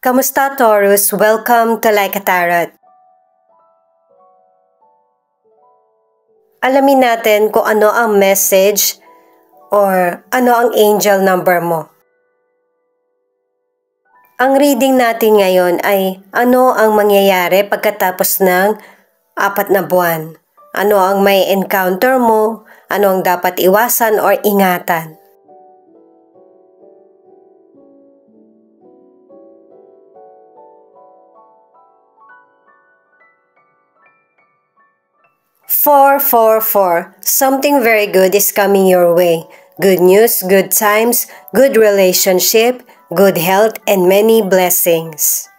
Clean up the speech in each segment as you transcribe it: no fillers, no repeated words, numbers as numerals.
Kamusta Taurus? Welcome to Like a Tarot. Alamin natin kung ano ang message or ano ang angel number mo. Ang reading natin ngayon ay ano ang mangyayari pagkatapos ng 4 na buwan. Ano ang may encounter mo, ano ang dapat iwasan or ingatan. Four, 4. Something very good is coming your way. Good news, good times, good relationship, good health, and many blessings.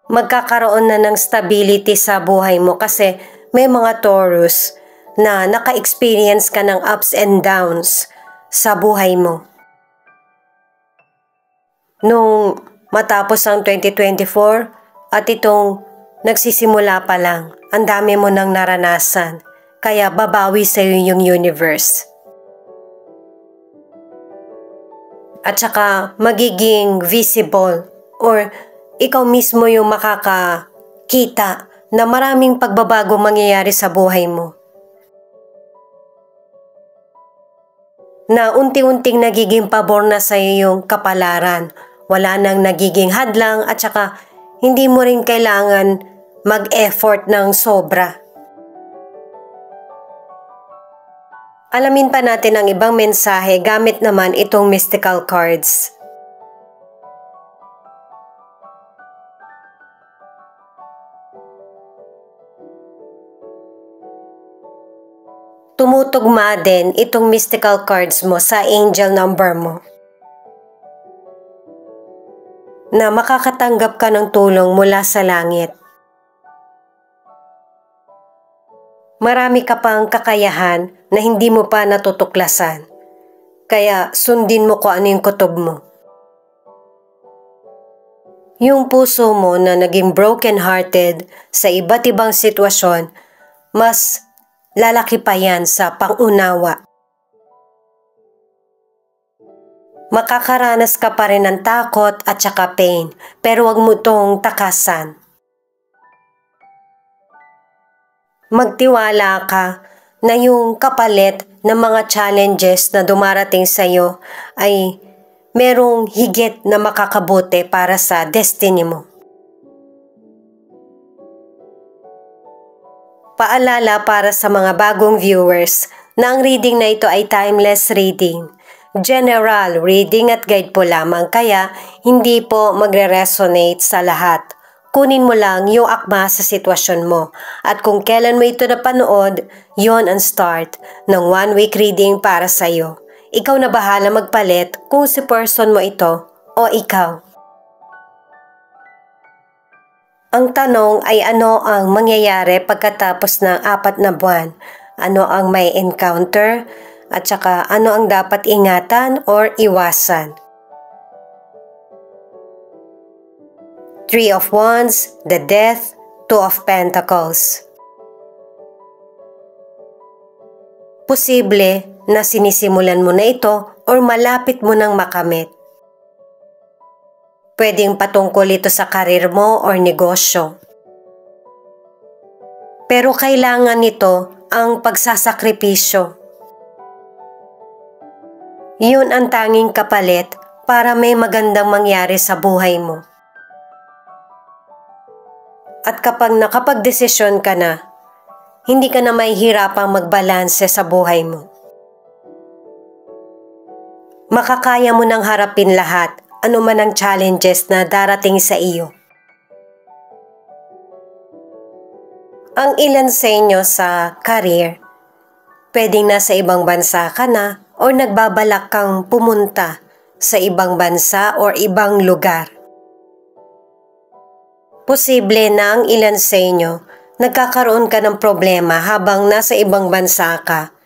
Magkakaroon na ng stability sa buhay mo kasi may mga Taurus na naka-experience ka ng ups and downs sa buhay mo. Nung matapos ang 2024 at itong nagsisimula pa lang, ang dami mo nang naranasan, kaya babawi sa iyo yung universe. At saka magiging visible or ikaw mismo yung makakakita na maraming pagbabago mangyayari sa buhay mo. Na unti-unting nagiging pabor na sa iyo yung kapalaran. Wala nang nagiging hadlang at saka hindi mo rin kailangan mag-effort ng sobra. Alamin pa natin ang ibang mensahe gamit naman itong mystical cards. Tumutugma din itong mystical cards mo sa angel number mo. Na makakatanggap ka ng tulong mula sa langit. Marami ka pang kakayahan na hindi mo pa natutuklasan. Kaya sundin mo kung ano yung kutob mo. Yung puso mo na naging broken-hearted sa iba't ibang sitwasyon, mas lalaki pa yan sa pangunawa. Makakaranas ka pa rin ng takot at saka pain, pero wag mo itong takasan. Magtiwala ka na yung kapalit ng mga challenges na dumarating sa iyo ay merong higit na makakabuti para sa destiny mo. Paalala para sa mga bagong viewers na ang reading na ito ay timeless reading. General reading at guide po lamang kaya hindi po magre-resonate sa lahat. Kunin mo lang yung akma sa sitwasyon mo at kung kailan mo ito napanood, yon ang start ng 1-week reading para sa iyo. Ikaw na bahala magpalit kung si person mo ito o ikaw. Ang tanong ay ano ang mangyayari pagkatapos ng 4 na buwan? Ano ang may encounter? At saka ano ang dapat ingatan or iwasan? 3 of Wands, the Death, 2 of Pentacles. Posible na sinisimulan mo na ito or malapit mo nang makamit. Pwedeng patungkol ito sa karir mo or negosyo. Pero kailangan nito ang pagsasakripisyo. Yun ang tanging kapalit para may magandang mangyari sa buhay mo. At kapag nakapagdesisyon ka na, hindi ka na mahihirapang magbalanse sa buhay mo. Makakaya mo nang harapin lahat, anuman ang challenges na darating sa iyo. Ang ilan sa inyo sa career, pwedeng nasa ibang bansa ka na o nagbabalak kang pumunta sa ibang bansa o ibang lugar. Posible na ang ilan sa inyo nagkakaroon ka ng problema habang nasa ibang bansa ka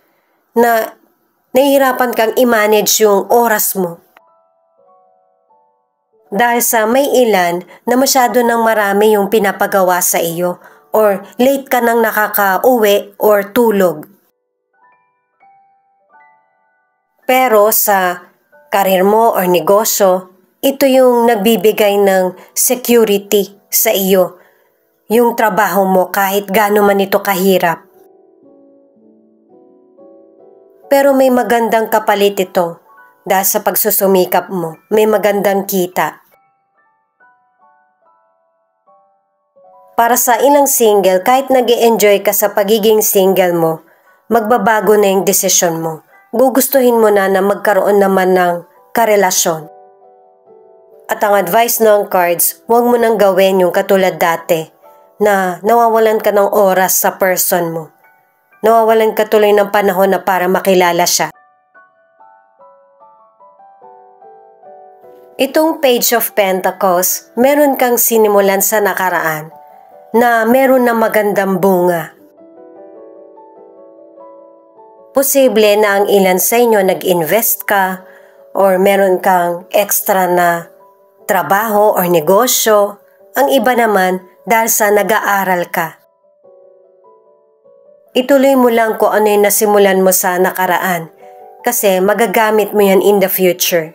na nahihirapan kang i-manage yung oras mo. Dahil sa may ilan na masyado ng marami yung pinapagawa sa iyo or late ka nang nakaka-uwi or tulog. Pero sa karir mo or negosyo, Ito yung nagbibigay ng security sa iyo, yung trabaho mo kahit gaano man ito kahirap. Pero may magandang kapalit ito dahil sa pagsusumikap mo, may magandang kita. Para sa ilang single, kahit nag-e-enjoy ka sa pagiging single mo, magbabago na yung desisyon mo. Gugustuhin mo na magkaroon naman ng karelasyon. At ang advice ng cards, huwag mo nang gawin yung katulad dati na nawawalan ka ng oras sa person mo. Nawawalan ka tuloy ng panahon na para makilala siya. Itong Page of Pentacles, meron kang sinimulan sa nakaraan na meron na magandang bunga. Posible na ang ilan sa inyo nag-invest ka or meron kang extra na trabaho or negosyo. Ang iba naman dahil sa nag-aaral ka. Ituloy mo lang kung ano yung nasimulan mo sa nakaraan kasi magagamit mo yan in the future.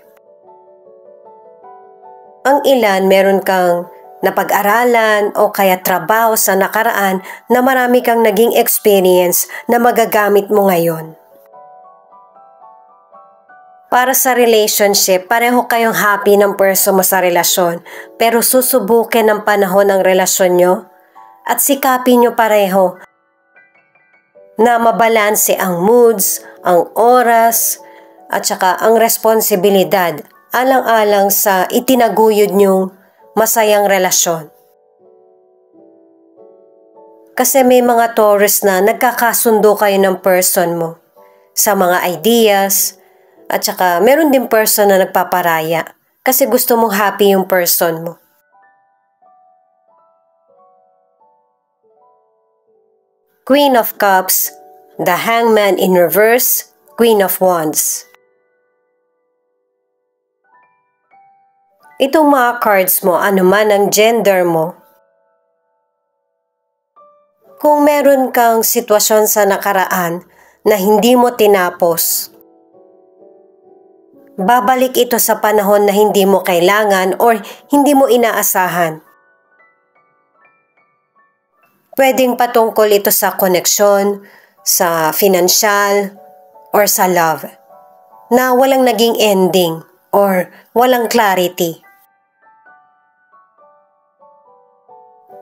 Ang ilan meron kang napag-aralan o kaya trabaho sa nakaraan na marami kang naging experience na magagamit mo ngayon. Para sa relationship, pareho kayong happy ng person mo sa relasyon, pero susubukin ng panahon ang relasyon nyo at sikapin nyo pareho na mabalanse ang moods, ang oras, at saka ang responsibilidad alang-alang sa itinaguyod nyong masayang relasyon. Kasi may mga Taurus na nagkakasundo kayo ng person mo sa mga ideas at saka meron din person na nagpaparaya kasi gusto mong happy yung person mo. Queen of Cups, the Hangman in reverse, Queen of Wands. Itong mga cards mo, anuman ang gender mo, kung meron kang sitwasyon sa nakaraan na hindi mo tinapos, babalik ito sa panahon na hindi mo kailangan or hindi mo inaasahan. Pwedeng patungkol ito sa koneksyon, sa financial, or sa love, na walang naging ending or walang clarity.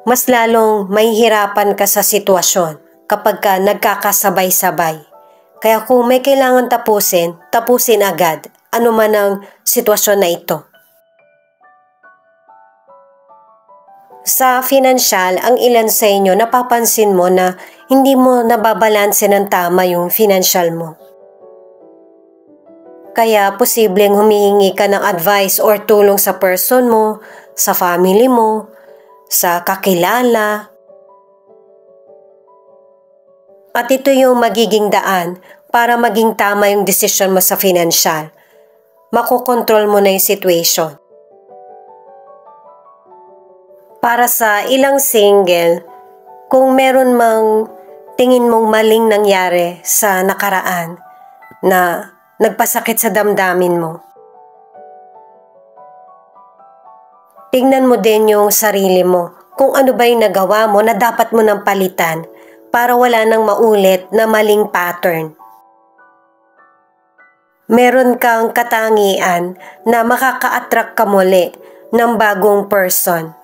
Mas lalong mahihirapan ka sa sitwasyon kapag ka nagkakasabay-sabay. Kaya kung may kailangan tapusin, tapusin agad, ano man ang sitwasyon na ito. Sa financial, ang ilan sa inyo napapansin mo na hindi mo nababalanse ng tama yung financial mo. Kaya posibleng humihingi ka ng advice or tulong sa person mo, sa family mo, sa kakilala. At ito yung magiging daan para maging tama yung desisyon mo sa financial. Makokontrol mo na yung situation. Para sa ilang single, kung meron mang tingin mong maling nangyari sa nakaraan na nagpasakit sa damdamin mo, tingnan mo din yung sarili mo kung ano ba yung nagawa mo na dapat mo nang palitan para wala nang maulit na maling pattern. Meron kang katangian na makaka-attract ka muli ng bagong person.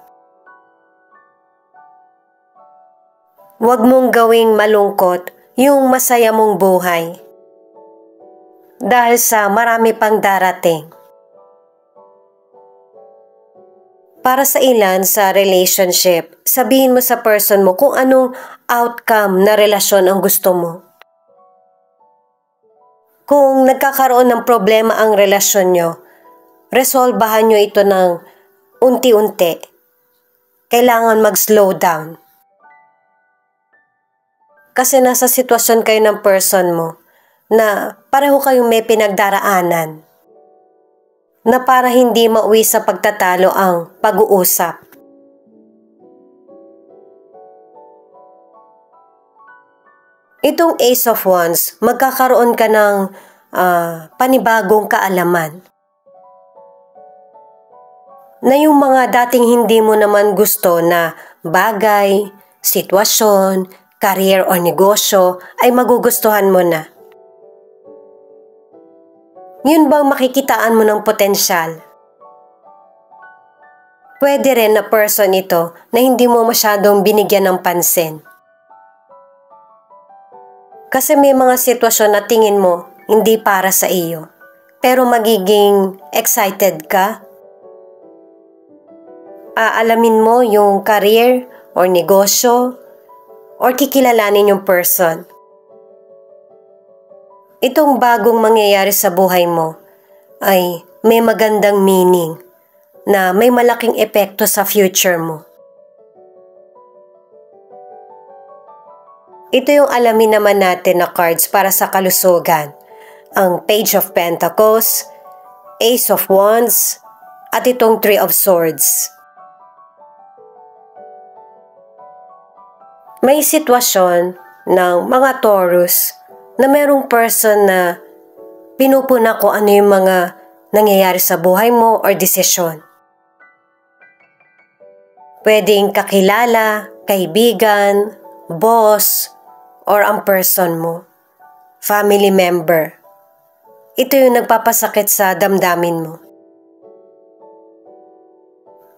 Huwag mong gawing malungkot yung masaya mong buhay dahil sa marami pang darating. Para sa ilan sa relationship, sabihin mo sa person mo kung anong outcome na relasyon ang gusto mo. Kung nagkakaroon ng problema ang relasyon nyo, resolbahan nyo ito ng unti-unti. Kailangan mag-slow down. Kasi nasa sitwasyon kayo ng person mo na pareho kayong may pinagdaraanan na para hindi mauwi sa pagtatalo ang pag-uusap. Itong Ace of Wands, magkakaroon ka ng panibagong kaalaman. na yung mga dating hindi mo naman gusto na bagay, sitwasyon, career o negosyo ay magugustuhan mo na. Yun bang makikitaan mo ng potensyal? Pwede rin na person ito na hindi mo masyadong binigyan ng pansin. Kasi may mga sitwasyon na tingin mo hindi para sa iyo, pero magiging excited ka. Aalamin mo yung career or negosyo or kikilalanin yung person. Itong bagong mangyayari sa buhay mo ay may magandang meaning na may malaking epekto sa future mo. Ito yung alamin naman natin na cards para sa kalusugan. Ang Page of Pentacles, Ace of Wands, at itong Three of Swords. May sitwasyon ng mga Taurus na merong person na pinupuna kung ano yung mga nangyayari sa buhay mo or desisyon. Pwedeng kakilala, kaibigan, boss, or ang person mo, family member. Ito yung nagpapasakit sa damdamin mo.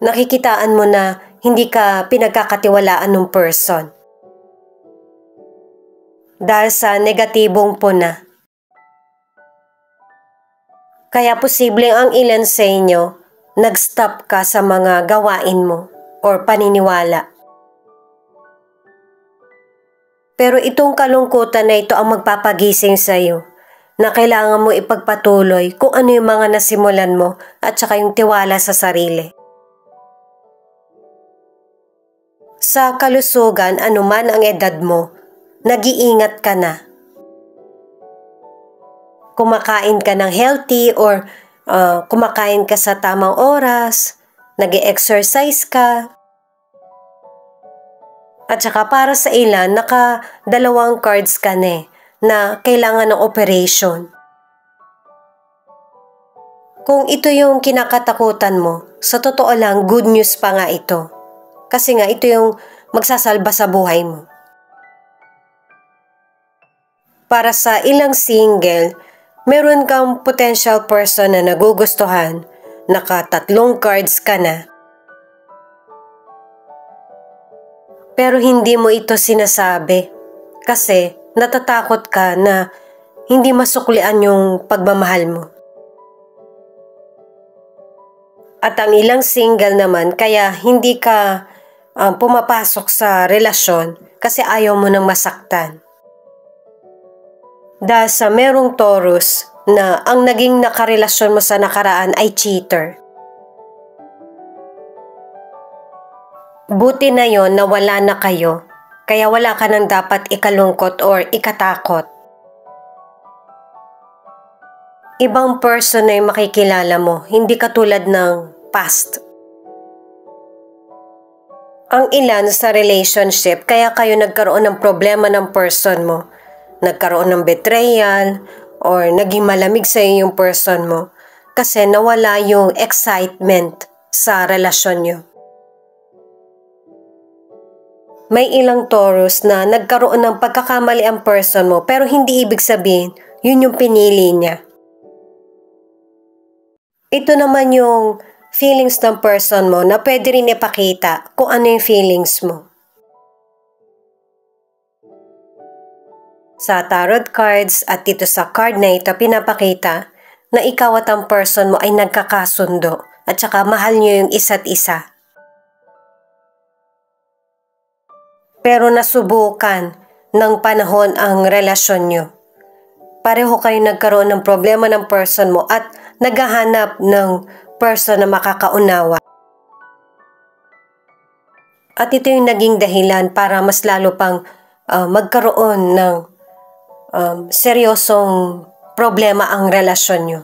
Nakikitaan mo na hindi ka pinagkakatiwalaan ng person. Dahil sa negatibong puna. Kaya posibleng ang ilan sa inyo, nag-stop ka sa mga gawain mo or paniniwala. Pero itong kalungkutan na ito ang magpapagising sa iyo na kailangan mo ipagpatuloy kung ano yung mga nasimulan mo at saka yung tiwala sa sarili. Sa kalusugan, anuman ang edad mo, nag-iingat ka na. Kumakain ka ng healthy or kumakain ka sa tamang oras, nag-exercise ka. At saka para sa ilan, naka-2 cards ka na kailangan ng operation. Kung ito yung kinakatakutan mo, sa totoo lang, good news pa nga ito. Kasi nga ito yung magsasalba sa buhay mo. Para sa ilang single, meron kang potential person na nagugustuhan, naka-3 cards ka na. Pero hindi mo ito sinasabi kasi natatakot ka na hindi masuklian yung pagmamahal mo. At ang ilang single naman kaya hindi ka pumapasok sa relasyon kasi ayaw mo nang masaktan. Dahil sa merong Taurus na ang naging nakarelasyon mo sa nakaraan ay cheater. Buti na yon na wala na kayo, kaya wala ka nang dapat ikalungkot or ikatakot. Ibang person na yung makikilala mo, hindi katulad ng past. Ang ilan sa relationship, kaya kayo nagkaroon ng problema ng person mo. Nagkaroon ng betrayal or naging malamig sa iyo yung person mo kasi nawala yung excitement sa relasyon nyo. May ilang Taurus na nagkaroon ng pagkakamali ang person mo pero hindi ibig sabihin yun yung pinili niya. Ito naman yung feelings ng person mo na pwede rin ipakita kung ano yung feelings mo. Sa tarot cards at dito sa card na ito, pinapakita na ikaw at ang person mo ay nagkakasundo at saka mahal nyo yung isa't isa. Pero nasubukan ng panahon ang relasyon nyo. Pareho kayo nagkaroon ng problema ng person mo at naghahanap ng person na makakaunawa. At ito yung naging dahilan para mas lalo pang magkaroon ng seryosong problema ang relasyon nyo.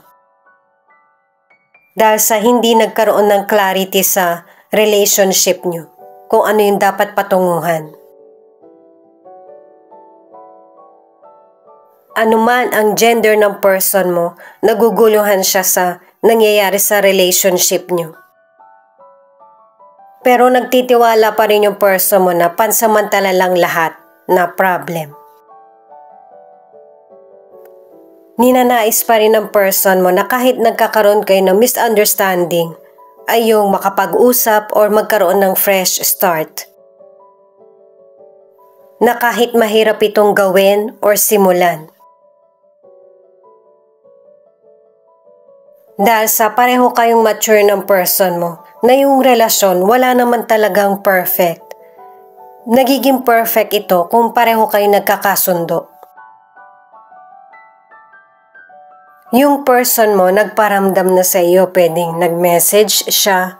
Dahil sa hindi nagkaroon ng clarity sa relationship nyo, kung ano yung dapat patunguhan. Anuman ang gender ng person mo, naguguluhan siya sa nangyayari sa relationship nyo. Pero nagtitiwala pa rin yung person mo na pansamantala lang lahat na problem. Ninanais pa rin ng person mo na kahit nagkakaroon kayo ng misunderstanding ay yung makapag-usap or magkaroon ng fresh start. Na kahit mahirap itong gawin or simulan. Dahil sa pareho kayong mature ng person mo, na yung relasyon wala naman talagang perfect. Nagiging perfect ito kung pareho kayo nagkakasundo. Yung person mo nagparamdam na sa iyo, pwedeng nag-message siya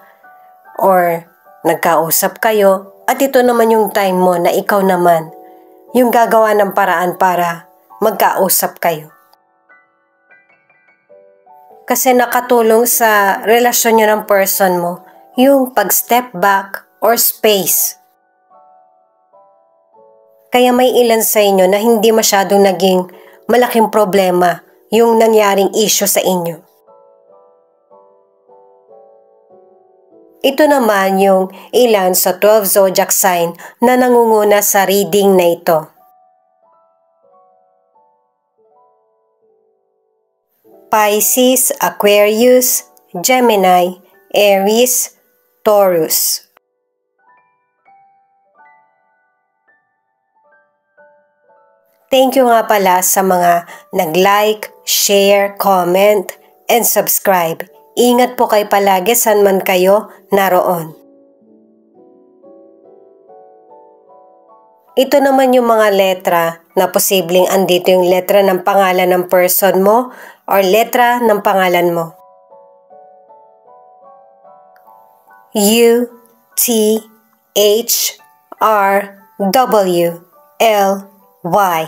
or nagkausap kayo, at ito naman yung time mo na ikaw naman yung gagawa ng paraan para magkausap kayo. Kasi nakatulong sa relasyon nyo ng person mo yung pag-step back or space. Kaya may ilan sa inyo na hindi masyadong naging malaking problema yung nangyaring issue sa inyo. Ito naman yung ilan sa 12 zodiac sign na nangunguna sa reading na ito. Pisces, Aquarius, Gemini, Aries, Taurus. Thank you nga pala sa mga nag-like, share, comment, and subscribe. Ingat po kayo palagi saan man kayo naroon. Ito naman yung mga letra na posibleng andito yung letra ng pangalan ng person mo or letra ng pangalan mo. U, T, H, R, W, L, Y.